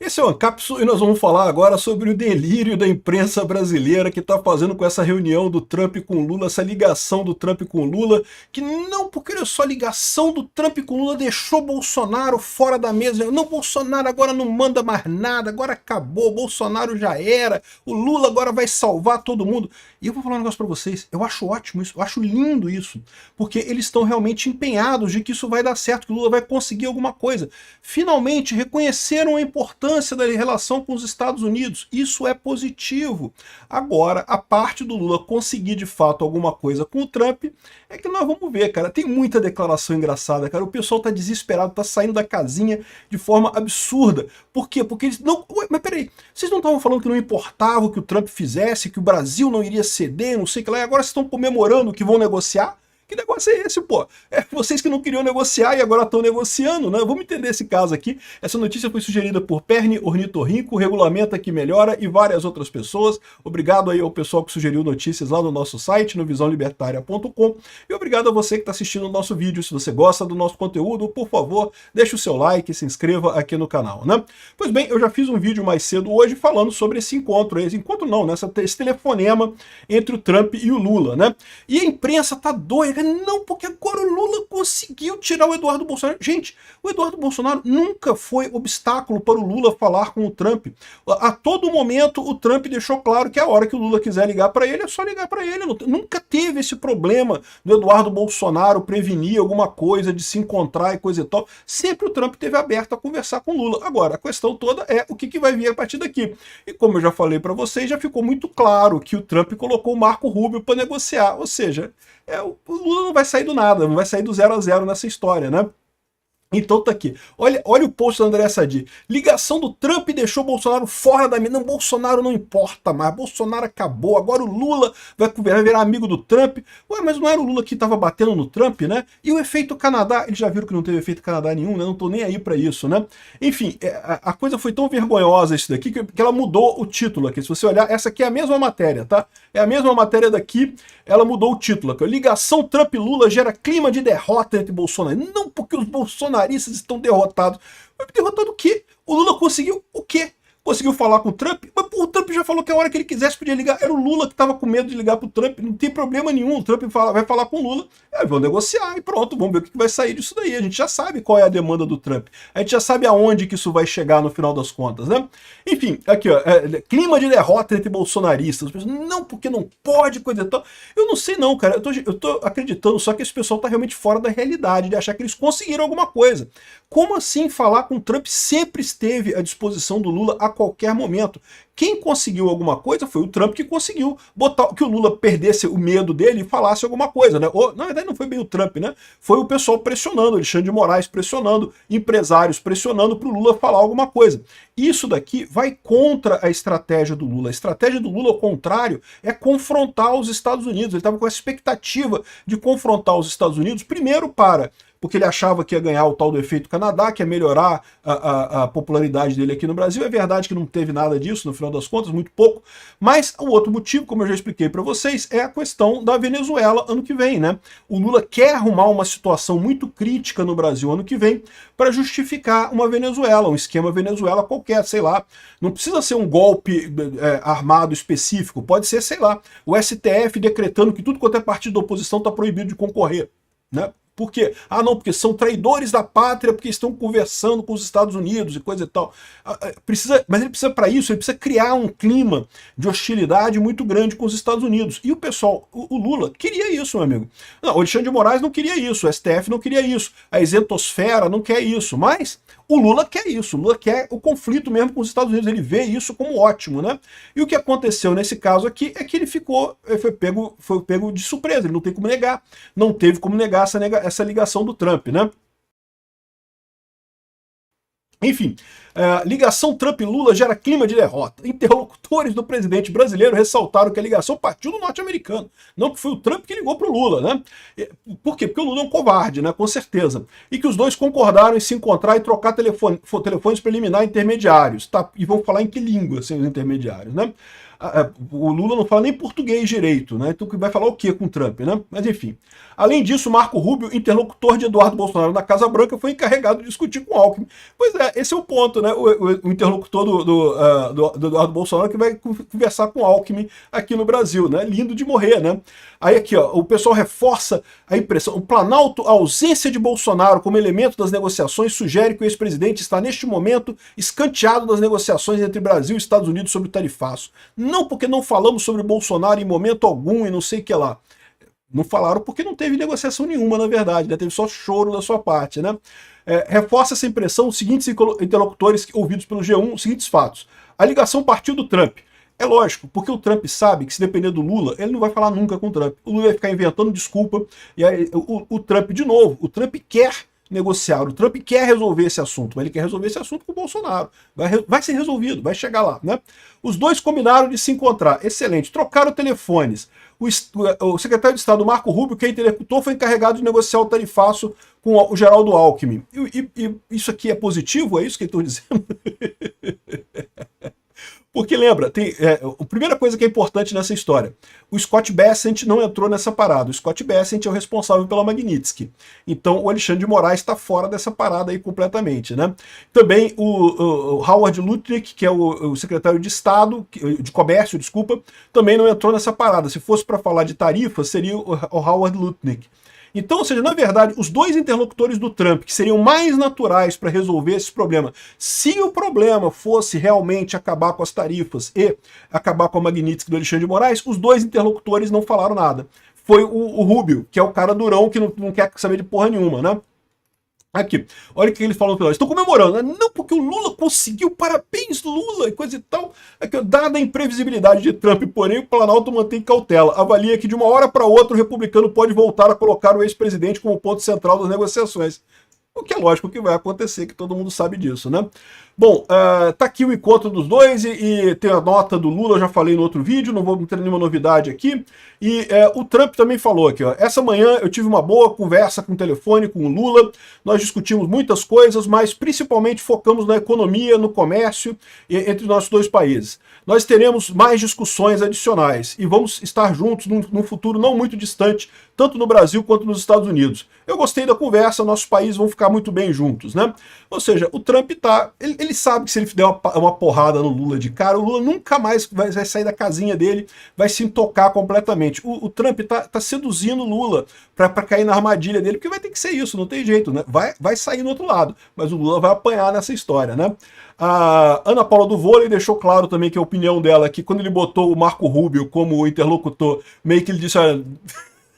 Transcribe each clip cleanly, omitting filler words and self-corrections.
Esse é o Ancapsu e nós vamos falar agora sobre o delírio da imprensa brasileira que está fazendo com essa reunião do Trump com Lula, essa ligação do Trump com Lula, que não, porque olha só, a ligação do Trump com Lula deixou Bolsonaro fora da mesa. Não, Bolsonaro agora não manda mais nada, agora acabou, Bolsonaro já era, o Lula agora vai salvar todo mundo. E eu vou falar um negócio para vocês, eu acho ótimo isso, eu acho lindo isso, porque eles estão realmente empenhados de que isso vai dar certo, que o Lula vai conseguir alguma coisa. Finalmente reconheceram a importância da relação com os Estados Unidos. Isso é positivo. Agora, a parte do Lula conseguir de fato alguma coisa com o Trump é que nós vamos ver, cara. Tem muita declaração engraçada, cara. O pessoal tá desesperado, tá saindo da casinha de forma absurda. Por quê? Porque eles não... Ué, mas peraí, vocês não estavam falando que não importava o que o Trump fizesse, que o Brasil não iria ceder, não sei o que lá, e agora vocês estão comemorando que vão negociar? Que negócio é esse, pô? É vocês que não queriam negociar e agora estão negociando, né? Vamos entender esse caso aqui. Essa notícia foi sugerida por Perni Ornitorrinco, Regulamenta que Melhora e várias outras pessoas. Obrigado aí ao pessoal que sugeriu notícias lá no nosso site, no visãolibertaria.com. E obrigado a você que está assistindo o nosso vídeo. Se você gosta do nosso conteúdo, por favor, deixe o seu like e se inscreva aqui no canal, né? Pois bem, eu já fiz um vídeo mais cedo hoje falando sobre esse encontro. Esse encontro não, né? Esse telefonema entre o Trump e o Lula, né? E a imprensa tá doida. Não, porque agora o Lula conseguiu tirar o Eduardo Bolsonaro. Gente, o Eduardo Bolsonaro nunca foi obstáculo para o Lula falar com o Trump. A todo momento o Trump deixou claro que a hora que o Lula quiser ligar para ele, é só ligar para ele. Nunca teve esse problema do Eduardo Bolsonaro prevenir alguma coisa, de se encontrar e coisa e tal. Sempre o Trump esteve aberto a conversar com o Lula. Agora, a questão toda é o que vai vir a partir daqui. E como eu já falei para vocês, já ficou muito claro que o Trump colocou o Marco Rubio para negociar. Ou seja, o Lula não vai sair do nada, não vai sair do 0 a 0 nessa história, né? Então tá aqui. Olha o post da André Sadi. Ligação do Trump deixou Bolsonaro fora da mesa. Não, Bolsonaro não importa mais. Bolsonaro acabou. Agora o Lula vai virar amigo do Trump. Ué, mas não era o Lula que estava batendo no Trump, né? E o efeito Canadá? Eles já viram que não teve efeito Canadá nenhum, né? Não tô nem aí pra isso, né? Enfim, a coisa foi tão vergonhosa isso daqui que ela mudou o título aqui. Se você olhar, essa aqui é a mesma matéria, tá? É a mesma matéria daqui. Ela mudou o título aqui. Ligação Trump-Lula gera clima de derrota entre Bolsonaro. Não porque os bolsonaristas estão derrotados. Mas derrotado o quê? O Lula conseguiu o quê? Conseguiu falar com o Trump, mas o Trump já falou que a hora que ele quisesse podia ligar. Era o Lula que estava com medo de ligar para o Trump, não tem problema nenhum. O Trump vai falar com o Lula, vão negociar e pronto, vamos ver o que vai sair disso daí. A gente já sabe qual é a demanda do Trump, a gente já sabe aonde que isso vai chegar no final das contas, né? Enfim, aqui ó, clima de derrota entre bolsonaristas. Não, porque não pode, coisa e tal. Eu não sei não, cara, eu tô acreditando só que esse pessoal tá realmente fora da realidade, de achar que eles conseguiram alguma coisa. Como assim falar com o Trump sempre esteve à disposição do Lula a qualquer momento? Quem conseguiu alguma coisa foi o Trump que conseguiu botar que o Lula perdesse o medo dele e falasse alguma coisa, né? Ou, na verdade não foi bem o Trump, né? Foi o pessoal pressionando, Alexandre de Moraes pressionando, empresários pressionando para o Lula falar alguma coisa. Isso daqui vai contra a estratégia do Lula. A estratégia do Lula, ao contrário, é confrontar os Estados Unidos. Ele estava com a expectativa de confrontar os Estados Unidos, primeiro porque ele achava que ia ganhar o tal do efeito Canadá, que ia melhorar a popularidade dele aqui no Brasil. É verdade que não teve nada disso, no final das contas, muito pouco. Mas o outro motivo, como eu já expliquei para vocês, é a questão da Venezuela ano que vem, né? O Lula quer arrumar uma situação muito crítica no Brasil ano que vem para justificar uma Venezuela, um esquema Venezuela qualquer, sei lá. Não precisa ser um golpe armado específico, pode ser, sei lá, o STF decretando que tudo quanto é partido da oposição está proibido de concorrer, né? Por quê? Ah, não, porque são traidores da pátria, porque estão conversando com os Estados Unidos e coisa e tal. Mas ele precisa, para isso, ele precisa criar um clima de hostilidade muito grande com os Estados Unidos. E o pessoal, o Lula, queria isso, meu amigo. Não, o Alexandre de Moraes não queria isso, o STF não queria isso, a isentosfera não quer isso, mas o Lula quer isso, o Lula quer o conflito mesmo com os Estados Unidos, ele vê isso como ótimo, né? E o que aconteceu nesse caso aqui é que ele foi pego de surpresa, ele não tem como negar, não teve como negar essa ligação do Trump, né? Enfim, ligação Trump-Lula gera clima de derrota. Interlocutores do presidente brasileiro ressaltaram que a ligação partiu do norte-americano, não que foi o Trump que ligou para o Lula, né? Por quê? Porque o Lula é um covarde, né? Com certeza. E que os dois concordaram em se encontrar e trocar telefones preliminares intermediários, tá? E vão falar em que língua, assim, os intermediários, né? O Lula não fala nem português direito, né? Então vai falar o que com o Trump, né? Mas enfim. Além disso, Marco Rubio, interlocutor de Eduardo Bolsonaro na Casa Branca, foi encarregado de discutir com Alckmin. Pois é, esse é o ponto, né? O interlocutor do Eduardo Bolsonaro que vai conversar com Alckmin aqui no Brasil, né? Lindo de morrer, né? Aí aqui, ó, o pessoal reforça a impressão. O Planalto, a ausência de Bolsonaro como elemento das negociações, sugere que o ex-presidente está, neste momento, escanteado das negociações entre Brasil e Estados Unidos sobre o tarifaço. Não porque não falamos sobre Bolsonaro em momento algum e não sei o que lá. Não falaram porque não teve negociação nenhuma, na verdade, né? Teve só choro da sua parte, né? Reforça essa impressão os seguintes interlocutores ouvidos pelo G1, os seguintes fatos. A ligação partiu do Trump. É lógico, porque o Trump sabe que se depender do Lula, ele não vai falar nunca com o Trump. O Lula vai ficar inventando desculpa, e aí o Trump, de novo, o Trump quer negociar, o Trump quer resolver esse assunto, mas ele quer resolver esse assunto com o Bolsonaro. Vai ser resolvido, vai chegar lá, né? Os dois combinaram de se encontrar, excelente, trocaram telefones. O secretário de Estado, Marco Rubio, que é interlocutor, foi encarregado de negociar o tarifaço com o Geraldo Alckmin. E isso aqui é positivo? É isso que eu estou dizendo? Porque lembra, a primeira coisa que é importante nessa história, o Scott Bessent não entrou nessa parada. O Scott Bessent é o responsável pela Magnitsky. Então o Alexandre de Moraes está fora dessa parada aí completamente, né? Também o Howard Lutnick, que é o secretário de Estado, de Comércio, desculpa, também não entrou nessa parada. Se fosse para falar de tarifa, seria o Howard Lutnick. Então, ou seja, na verdade, os dois interlocutores do Trump, que seriam mais naturais para resolver esse problema, se o problema fosse realmente acabar com as tarifas e acabar com a Magnitsky do Alexandre de Moraes, os dois interlocutores não falaram nada. Foi o Rubio, que é o cara durão, que não quer saber de porra nenhuma, né? Aqui, olha o que eles falam. Estão comemorando, né? Não, porque o Lula conseguiu, parabéns Lula e coisa e tal. Aqui, dada a imprevisibilidade de Trump, porém, o Planalto mantém cautela. Avalia que de uma hora para outra o republicano pode voltar a colocar o ex-presidente como ponto central das negociações. O que é lógico que vai acontecer, que todo mundo sabe disso, né? Bom, tá aqui o encontro dos dois e tem a nota do Lula, eu já falei no outro vídeo, não vou ter nenhuma novidade aqui. E o Trump também falou aqui, ó, essa manhã eu tive uma boa conversa com o telefone com o Lula, nós discutimos muitas coisas, mas principalmente focamos na economia, no comércio entre nossos dois países. Nós teremos mais discussões adicionais e vamos estar juntos num futuro não muito distante, tanto no Brasil quanto nos Estados Unidos. Eu gostei da conversa, nossos países vão ficar muito bem juntos, né? Ou seja, o Trump ele sabe que se ele der uma porrada no Lula de cara, o Lula nunca mais vai sair da casinha dele, vai se intocar completamente. O Trump tá seduzindo o Lula para cair na armadilha dele, porque vai ter que ser isso, não tem jeito, né? Vai sair do outro lado, mas o Lula vai apanhar nessa história, né? A Ana Paula do Vôlei deixou claro também que a opinião dela, que quando ele botou o Marco Rubio como interlocutor, meio que ele disse, olha,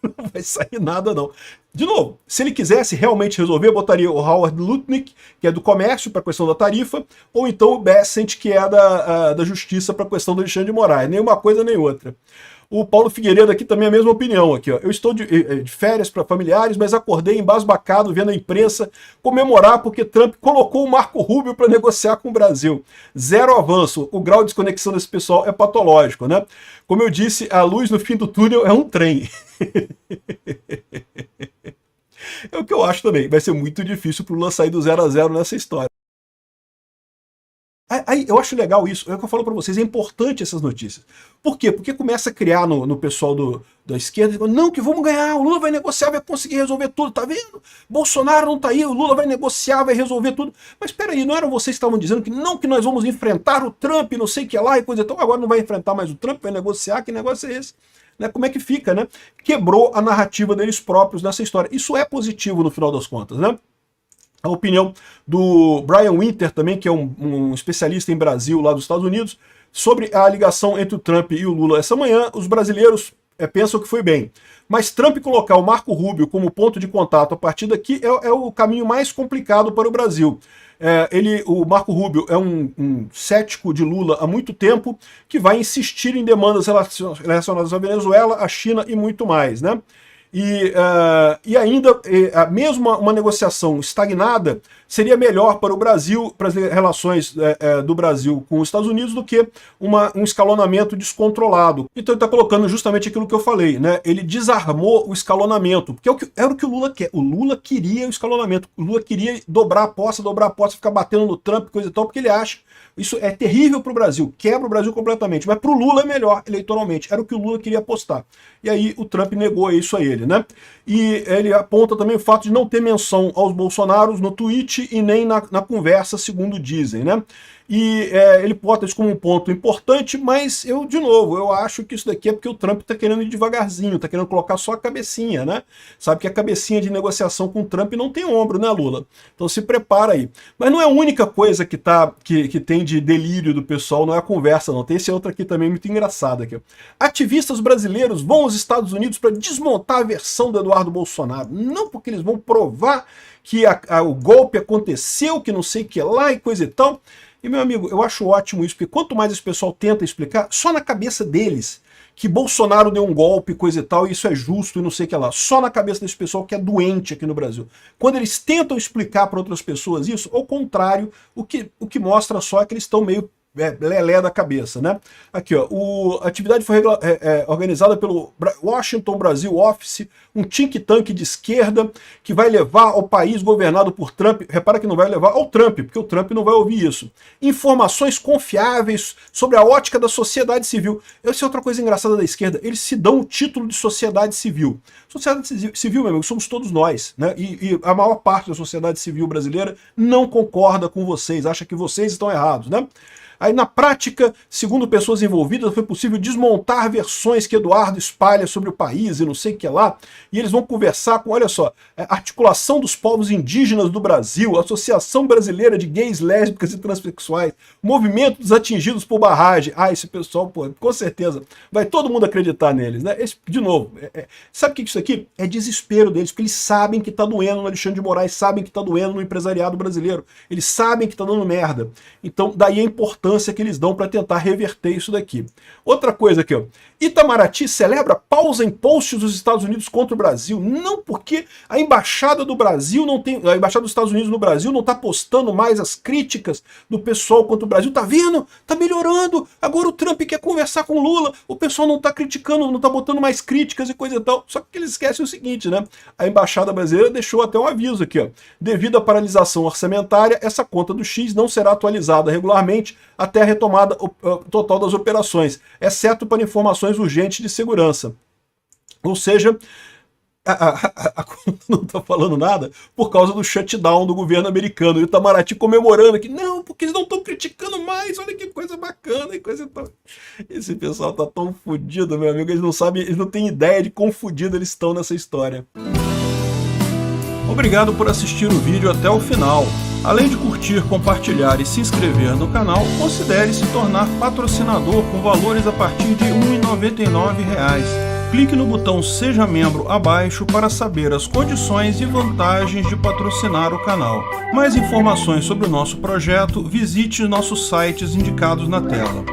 não vai sair nada não. De novo, se ele quisesse realmente resolver, botaria o Howard Lutnick, que é do comércio para a questão da tarifa, ou então o Bessent, que é da justiça para a questão do Alexandre de Moraes. Nem uma coisa nem outra. O Paulo Figueiredo aqui também é a mesma opinião. Aqui, ó. Eu estou de férias para familiares, mas acordei embasbacado vendo a imprensa comemorar porque Trump colocou o Marco Rubio para negociar com o Brasil. Zero avanço. O grau de desconexão desse pessoal é patológico, né? Como eu disse, a luz no fim do túnel é um trem. É o que eu acho também. Vai ser muito difícil para o Lula sair do 0-0 nessa história. Aí, eu acho legal isso, é o que eu falo para vocês, é importante essas notícias. Por quê? Porque começa a criar no pessoal da esquerda, não, que vamos ganhar, o Lula vai negociar, vai conseguir resolver tudo, tá vendo? Bolsonaro não tá aí, o Lula vai negociar, vai resolver tudo. Mas peraí, não eram vocês que estavam dizendo que não, que nós vamos enfrentar o Trump, não sei o que lá e coisa e tal, agora não vai enfrentar mais o Trump, vai negociar, que negócio é esse? Né, como é que fica, né? Quebrou a narrativa deles próprios nessa história. Isso é positivo no final das contas, né? A opinião do Brian Winter também, que é um especialista em Brasil lá dos Estados Unidos, sobre a ligação entre o Trump e o Lula essa manhã. Os brasileiros pensam que foi bem. Mas Trump colocar o Marco Rubio como ponto de contato a partir daqui é o caminho mais complicado para o Brasil. O Marco Rubio é um cético de Lula há muito tempo, que vai insistir em demandas relacionadas à Venezuela, à China e muito mais, né? E ainda, mesmo uma negociação estagnada, seria melhor para o Brasil, para as relações do Brasil com os Estados Unidos, do que um escalonamento descontrolado. Então ele está colocando justamente aquilo que eu falei, né? Ele desarmou o escalonamento, porque era o que o Lula quer. O Lula queria o escalonamento, o Lula queria dobrar a posse, ficar batendo no Trump, coisa e tal, porque ele acha isso é terrível para o Brasil, quebra o Brasil completamente, mas para o Lula é melhor eleitoralmente, era o que o Lula queria apostar. E aí o Trump negou isso a ele, né? E ele aponta também o fato de não ter menção aos Bolsonaros no tweet e nem na conversa, segundo dizem, né? E ele bota isso como um ponto importante, mas de novo, eu acho que isso daqui é porque o Trump está querendo ir devagarzinho, está querendo colocar só a cabecinha, né? Sabe que a cabecinha de negociação com o Trump não tem ombro, né, Lula? Então se prepara aí. Mas não é a única coisa que tem de delírio do pessoal, não é a conversa, não. Tem esse outro aqui também muito engraçado aqui. Ativistas brasileiros vão aos Estados Unidos para desmontar a versão do Eduardo Bolsonaro. Não porque eles vão provar que o golpe aconteceu, que não sei o que lá e coisa e tal. E, meu amigo, eu acho ótimo isso, porque quanto mais esse pessoal tenta explicar, só na cabeça deles, que Bolsonaro deu um golpe, coisa e tal, e isso é justo e não sei o que lá. Só na cabeça desse pessoal que é doente aqui no Brasil. Quando eles tentam explicar para outras pessoas isso, ao contrário, o que mostra só é que eles estão meio lelé da cabeça, né? Aqui, ó, a atividade foi organizada pelo Washington Brasil Office, um think tank de esquerda que vai levar ao país governado por Trump, repara que não vai levar ao Trump, porque o Trump não vai ouvir isso, informações confiáveis sobre a ótica da sociedade civil. Essa é outra coisa engraçada da esquerda, eles se dão o título de sociedade civil. Sociedade civil, meu amigo, somos todos nós, né? E a maior parte da sociedade civil brasileira não concorda com vocês, acha que vocês estão errados, né? Aí, na prática, segundo pessoas envolvidas, foi possível desmontar versões que Eduardo espalha sobre o país e não sei o que lá. E eles vão conversar com, olha só, Articulação dos Povos Indígenas do Brasil, Associação Brasileira de Gays, Lésbicas e Transsexuais, Movimento dos Atingidos por Barragem. Ah, esse pessoal, pô, com certeza, vai todo mundo acreditar neles, né? De novo, sabe o que isso aqui? É desespero deles, porque eles sabem que tá doendo no Alexandre de Moraes, sabem que tá doendo no empresariado brasileiro, eles sabem que tá dando merda. Então, daí a importância que eles dão para tentar reverter isso daqui. Outra coisa aqui, ó. Itamaraty celebra pausa em posts dos Estados Unidos contra o Brasil. Não porque a embaixada do Brasil não tem, a embaixada dos Estados Unidos no Brasil não está postando mais as críticas do pessoal contra o Brasil. Tá vendo? Tá melhorando. Agora o Trump quer conversar com o Lula. O pessoal não tá criticando, não tá botando mais críticas e coisa e tal. Só que eles esquecem o seguinte, né? A embaixada brasileira deixou até um aviso aqui, ó. Devido à paralisação orçamentária, essa conta do X não será atualizada regularmente até a retomada total das operações, exceto para informações urgentes de segurança. Ou seja, a conta não está falando nada por causa do shutdown do governo americano. E o Itamaraty comemorando aqui, não, porque eles não estão criticando mais, olha que coisa bacana e coisa e tal. Esse pessoal tá tão fodido, meu amigo, eles não sabem, eles não têm ideia de quão fodido eles estão nessa história. Obrigado por assistir o vídeo até o final. Além de curtir, compartilhar e se inscrever no canal, considere se tornar patrocinador com valores a partir de R$ 1,99. Clique no botão Seja Membro abaixo para saber as condições e vantagens de patrocinar o canal. Mais informações sobre o nosso projeto, visite nossos sites indicados na tela.